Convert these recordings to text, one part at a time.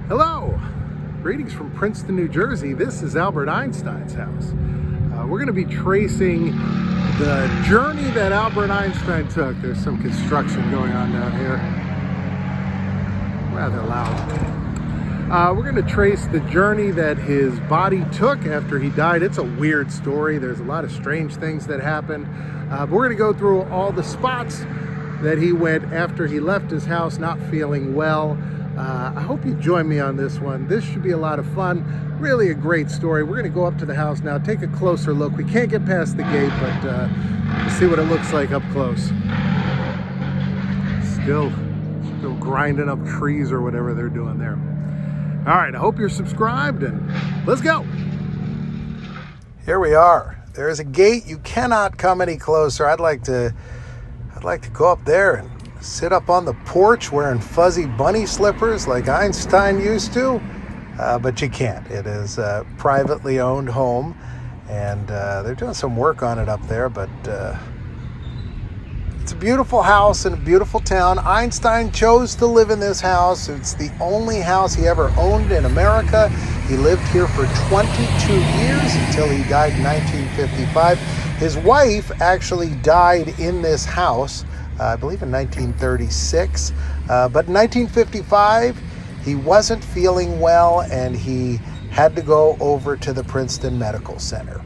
Hello, greetings from Princeton, New Jersey. This is Albert Einstein's house. We're going to be tracing the journey that Albert Einstein took. There's some construction going on down here, rather loud. We're going to trace the journey that his body took after he died. It's a weird story. There's a lot of strange things that happened. But we're going to go through all the spots that he went after he left his house not feeling well. I hope you join me on this one. This should be a lot of fun. Really a great story. We're going to go up to the house now, take a closer look. We can't get past the gate, but we'll see what it looks like up close. Still grinding up trees or whatever they're doing there. All right, I hope you're subscribed, and let's go. Here we are. There is a gate. You cannot come any closer. I'd like to go up there and sit up on the porch wearing fuzzy bunny slippers like Einstein used to, but you can't. It is a privately owned home, and they're doing some work on it up there, but it's a beautiful house in a beautiful town. Einstein chose to live in this house. It's the only house he ever owned in America. He lived here for 22 years until he died in 1955. His wife actually died in this house, I believe in 1936, but in 1955, he wasn't feeling well and he had to go over to the Princeton Medical Center.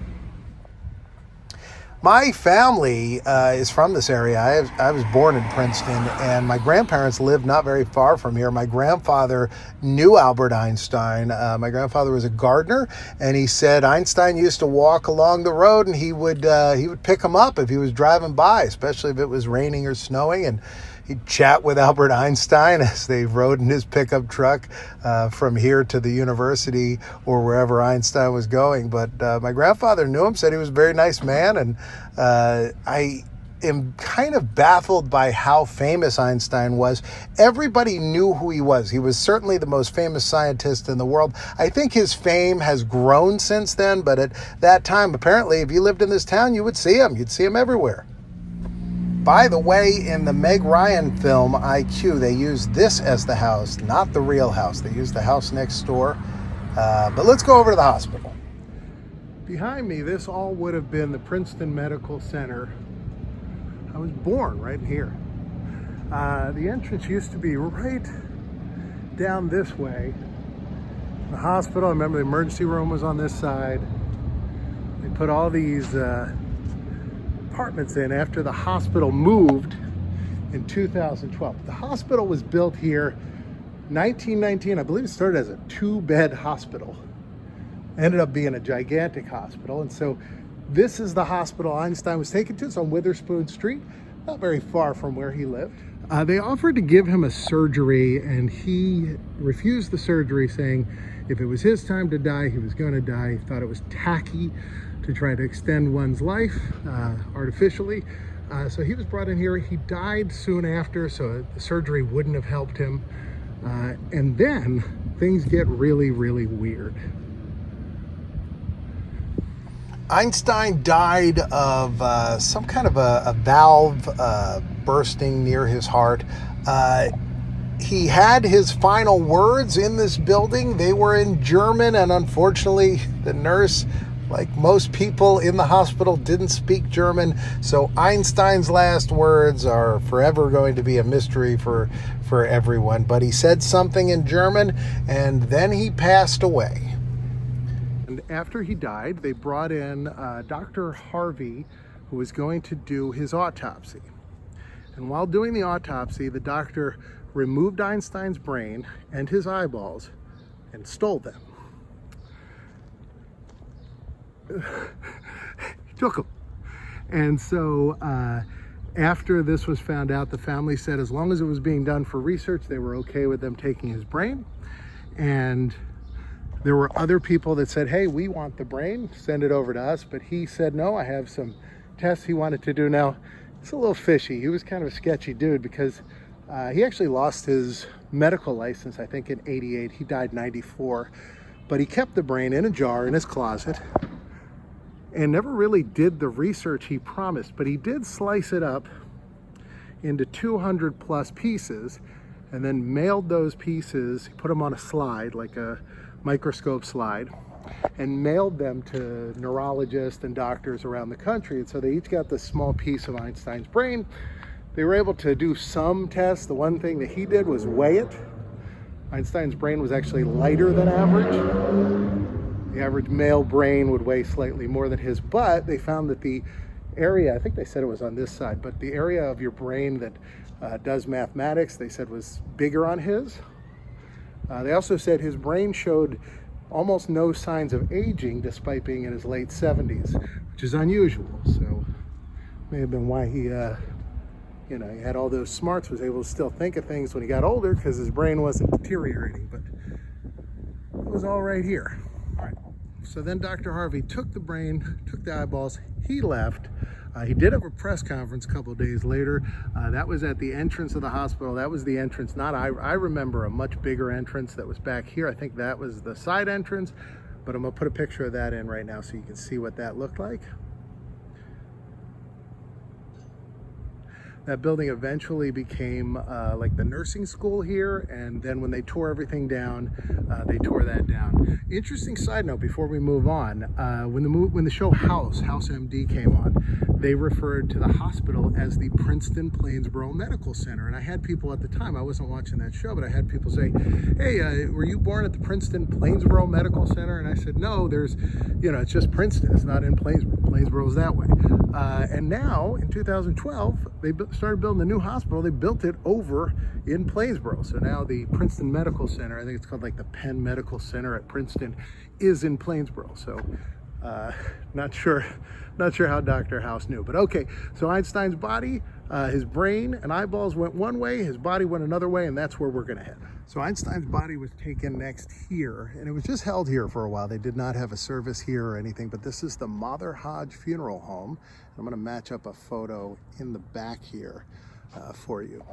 My family is from this area. I was born in Princeton, and my grandparents lived not very far from here. My grandfather knew Albert Einstein. My grandfather was a gardener, and he said Einstein used to walk along the road, and he would pick him up if he was driving by, especially if it was raining or snowing, and he'd chat with Albert Einstein as they rode in his pickup truck from here to the university or wherever Einstein was going. But my grandfather knew him, said he was a very nice man, and I am kind of baffled by how famous Einstein was. Everybody knew who he was. He was certainly the most famous scientist in the world. I think his fame has grown since then, but at that time, apparently, if you lived in this town, you would see him. You'd see him everywhere. By the way, in the Meg Ryan film, IQ, they used this as the house, not the real house. They used the house next door. But let's go over to the hospital. Behind me, this all would have been the Princeton Medical Center. I was born right here. The entrance used to be right down this way. The hospital, I remember the emergency room was on this side. They put all these apartments in after the hospital moved in 2012. The hospital was built here 1919. I believe it started as a 2-bed hospital. Ended up being a gigantic hospital, and so this is the hospital Einstein was taken to. It's on Witherspoon Street, not very far from where he lived. They offered to give him a surgery, and he refused the surgery, saying if it was his time to die, he was going to die. He thought it was tacky to try to extend one's life artificially. So he was brought in here. He died soon after, so the surgery wouldn't have helped him. And then things get really, really weird. Einstein died of some kind of a valve bursting near his heart. He had his final words in this building. They were in German, and unfortunately, the nurse, like most people in the hospital, didn't speak German. So Einstein's last words are forever going to be a mystery for everyone. But he said something in German, and then he passed away. And after he died, they brought in Dr. Harvey, who was going to do his autopsy. And while doing the autopsy, the doctor removed Einstein's brain and his eyeballs and stole them. He took them. And so after this was found out, the family said as long as it was being done for research, they were okay with them taking his brain. And there were other people that said, hey, we want the brain, send it over to us. But he said, no, I have some tests he wanted to do. Now, it's a little fishy. He was kind of a sketchy dude because he actually lost his medical license, I think, in '88. He died in '94. But he kept the brain in a jar in his closet and never really did the research he promised. But he did slice it up into 200 plus pieces and then mailed those pieces. He put them on a slide, like a microscope slide, and mailed them to neurologists and doctors around the country. And so they each got this small piece of Einstein's brain. They were able to do some tests. The one thing that he did was weigh it. Einstein's brain was actually lighter than average. The average male brain would weigh slightly more than his, but they found that the area, I think they said it was on this side, but the area of your brain that does mathematics, they said was bigger on his. They also said his brain showed almost no signs of aging despite being in his late 70s, which is unusual. So may have been why he he had all those smarts, was able to still think of things when he got older, because his brain wasn't deteriorating. But it was all right here. All right. So then Dr. Harvey took the brain, took the eyeballs, he left. He did have a press conference a couple of days later. That was at the entrance of the hospital. That was the entrance. I remember a much bigger entrance that was back here. I think that was the side entrance, but I'm gonna put a picture of that in right now so you can see what that looked like. That building eventually became like the nursing school here, and then when they tore everything down, they tore that down. Interesting side note before we move on, when the show House MD came on, they referred to the hospital as the Princeton Plainsboro Medical Center. And I had people at the time, I wasn't watching that show, but I had people say, hey, were you born at the Princeton Plainsboro Medical Center? And I said, no, there's, it's just Princeton. It's not in Plainsboro. Plainsboro's that way. And now in 2012, they started building the new hospital. They built it over in Plainsboro. So now the Princeton Medical Center, I think it's called like the Penn Medical Center at Princeton, is in Plainsboro. So not sure how Dr. House knew, but okay. So Einstein's body, his brain and eyeballs went one way, his body went another way, and that's where we're gonna head. So Einstein's body was taken next here, and it was just held here for a while. They did not have a service here or anything, but this is the Hodge Funeral Home. I'm gonna match up a photo in the back here for you.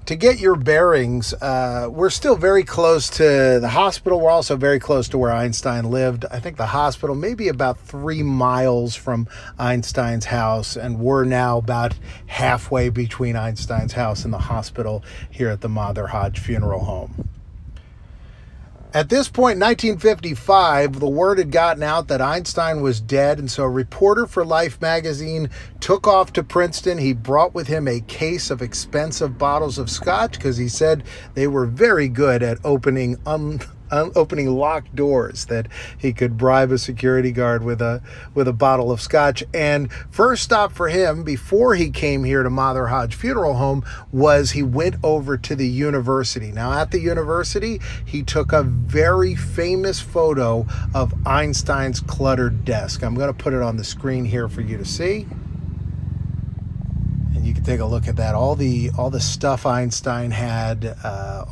To get your bearings, we're still very close to the hospital. We're also very close to where Einstein lived. I think the hospital may be about 3 miles from Einstein's house, and we're now about halfway between Einstein's house and the hospital here at the Hodge Funeral Home. At this point in 1955, the word had gotten out that Einstein was dead, and so a reporter for Life magazine took off to Princeton. He brought with him a case of expensive bottles of scotch because he said they were very good at opening locked doors, that he could bribe a security guard with a bottle of scotch. And first stop for him before he came here to Hodge Funeral Home was he went over to the university. Now at the university, he took a very famous photo of Einstein's cluttered desk. I'm going to put it on the screen here for you to see. And you can take a look at that. All the stuff Einstein had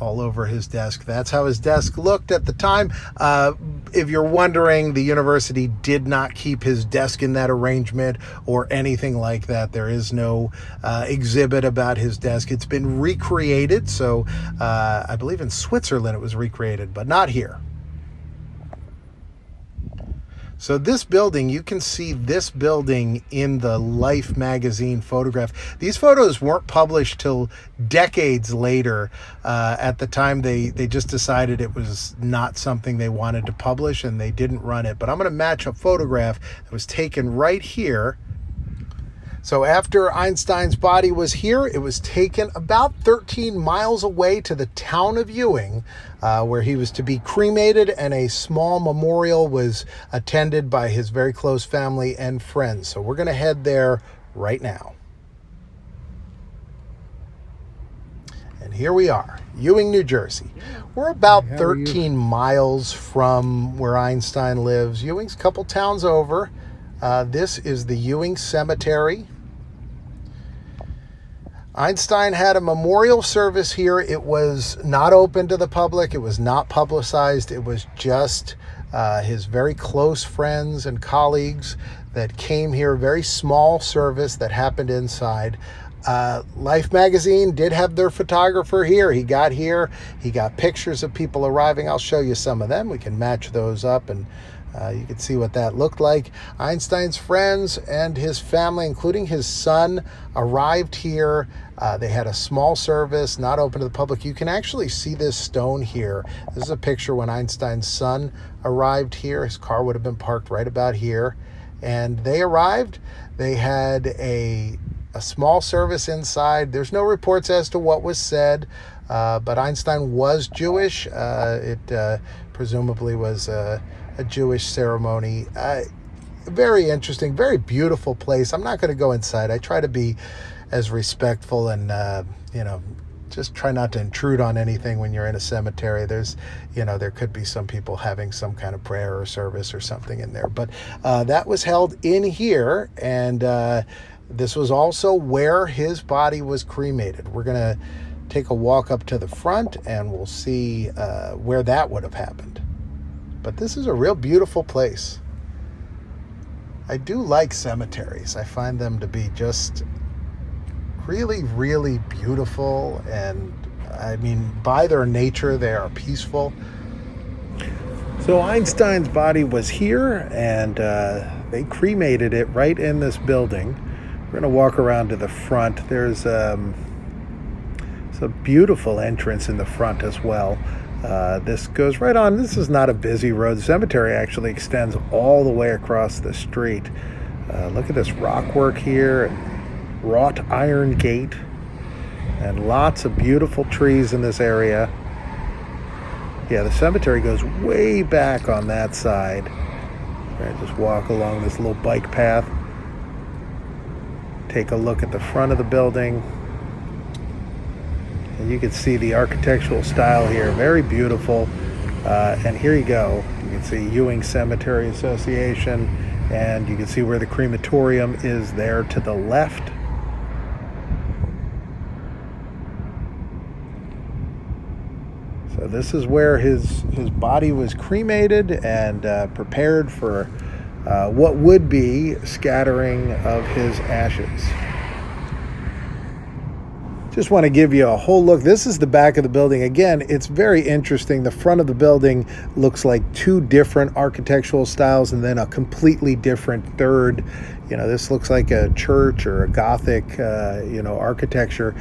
all over his desk. That's how his desk looked at the time. If you're wondering, the university did not keep his desk in that arrangement or anything like that. There is no exhibit about his desk. It's been recreated. So I believe in Switzerland it was recreated, but not here. So this building, you can see this building in the Life magazine photograph. These photos weren't published till decades later. At the time, they just decided it was not something they wanted to publish, and they didn't run it. But I'm going to match a photograph that was taken right here. So after Einstein's body was here, it was taken about 13 miles away to the town of Ewing, where he was to be cremated, and a small memorial was attended by his very close family and friends. So we're going to head there right now. And here we are, Ewing, New Jersey. We're about 13 miles from where Einstein lives. Ewing's a couple towns over. This is the Ewing Cemetery. Einstein had a memorial service here. It was not open to the public. It was not publicized. It was just his very close friends and colleagues that came here. A very small service that happened inside. Life magazine did have their photographer here. He got pictures of people arriving. I'll show you some of them. We can match those up and You can see what that looked like. Einstein's friends and his family, including his son, arrived here. They had a small service, not open to the public. You can actually see this stone here. This is a picture when Einstein's son arrived here. His car would have been parked right about here. And they arrived. They had a small service inside. There's no reports as to what was said, but Einstein was Jewish. It presumably was a Jewish ceremony. Very interesting, very beautiful place. I'm not going to go inside. I try to be as respectful and, just try not to intrude on anything when you're in a cemetery. There could be some people having some kind of prayer or service or something in there. But that was held in here, and this was also where his body was cremated. We're going to take a walk up to the front, and we'll see where that would have happened. But this is a real beautiful place. I do like cemeteries. I find them to be just really, really beautiful, and I mean, by their nature, they are peaceful. So Einstein's body was here, and they cremated it right in this building. We're going to walk around to the front. There's a beautiful entrance in the front as well. This goes right on. This is not a busy road. The cemetery actually extends all the way across the street. Look at this rock work here, and wrought iron gate, and lots of beautiful trees in this area. Yeah, the cemetery goes way back on that side. I just walk along this little bike path. Take a look at the front of the building. And you can see the architectural style here, very beautiful. And here you go. You can see Ewing Cemetery Association, and you can see where the crematorium is there to the left. So this is where his body was cremated and prepared for what would be scattering of his ashes. Just want to give you a whole look. This is the back of the building. Again, it's very interesting. The front of the building looks like two different architectural styles and then a completely different third. This looks like a church or a Gothic, architecture.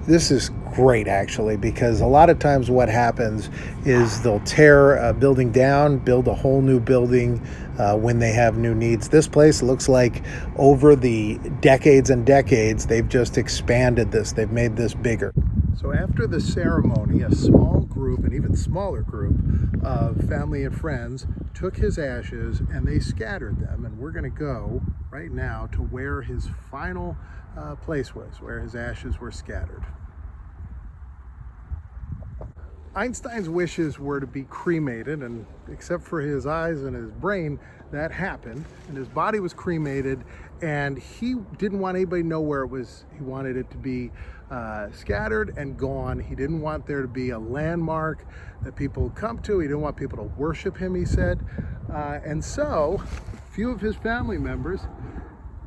This is great, actually, because a lot of times what happens is they'll tear a building down, build a whole new building when they have new needs. This place looks like over the decades and decades, they've just expanded this. They've made this bigger. So after the ceremony, a small group, an even smaller group of family and friends took his ashes and they scattered them. And we're going to go right now to where his final place was, where his ashes were scattered. Einstein's wishes were to be cremated, and except for his eyes and his brain, that happened, and his body was cremated, and he didn't want anybody to know where it was. He wanted it to be scattered and gone. He didn't want there to be a landmark that people would come to. He didn't want people to worship him, he said. And so a few of his family members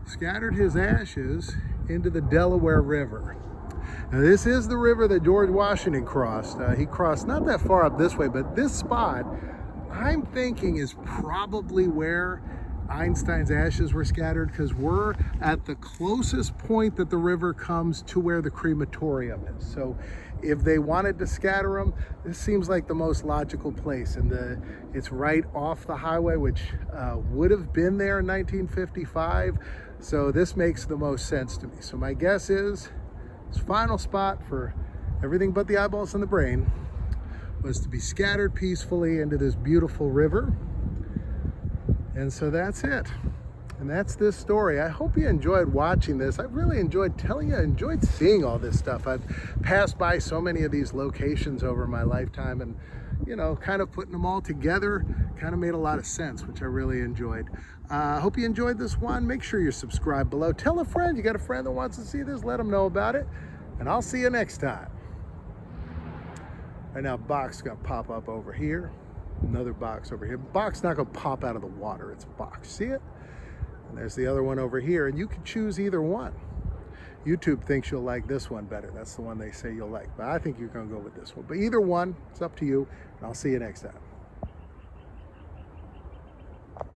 scattered his ashes into the Delaware River. Now, this is the river that George Washington crossed. He crossed not that far up this way, but this spot, I'm thinking, is probably where Einstein's ashes were scattered, because we're at the closest point that the river comes to where the crematorium is. So if they wanted to scatter them, this seems like the most logical place. And it's right off the highway, which would have been there in 1955. So this makes the most sense to me. So my guess is his final spot for everything but the eyeballs and the brain was to be scattered peacefully into this beautiful river. And so that's it. And that's this story. I hope you enjoyed watching this. I really enjoyed telling you, I enjoyed seeing all this stuff. I've passed by so many of these locations over my lifetime, and kind of putting them all together kind of made a lot of sense, which I really enjoyed. I hope you enjoyed this one. Make sure you're subscribed below. Tell a friend. You got a friend that wants to see this, let them know about it. And I'll see you next time. Right now, a box is going to pop up over here. Another box over here. Box not going to pop out of the water. It's a box. See it? And there's the other one over here. And you can choose either one. YouTube thinks you'll like this one better. That's the one they say you'll like. But I think you're going to go with this one. But either one, it's up to you. And I'll see you next time.